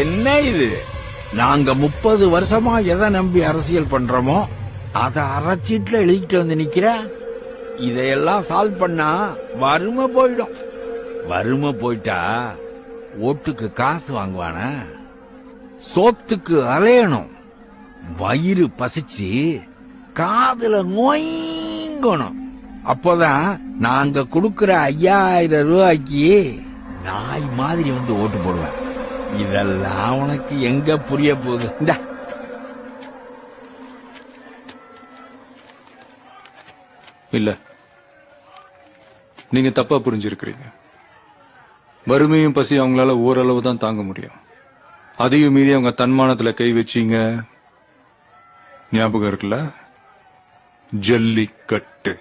என்ன இது? நாங்க 30 வருஷமா எதை நம்பி அரசியல் பண்றோமோ அத அரைச்சீட்டுல எழுதிட்டு வந்து நிக்கிற. இதையெல்லாம் சால்வ் பண்ணா வறுமை போயிடும். வறுமை போயிட்டா ஓட்டுக்கு காசு வாங்குவானா? சோத்துக்கு அலையணும். வயிறு பசிச்சு காதுல நோய்ங்கணும். அப்போதான் நாங்க கொடுக்கிற 5000 ரூபாய்க்கு நாய் மாதிரி வந்து ஓட்டு போடுவேன். இதெல்லாம் உனக்கு எங்க புரிய போகுது? இந்த இல்ல, நீங்க தப்பா புரிஞ்சிருக்கிறீங்க. வறுமையும் பசி அவங்களால ஓரளவு தான் தாங்க முடியும். அதையும் மீறி அவங்க தன்மானத்துல கை வச்சீங்க, ஞாபகம் இருக்குல்ல? ஜல்லிக்கட்டு.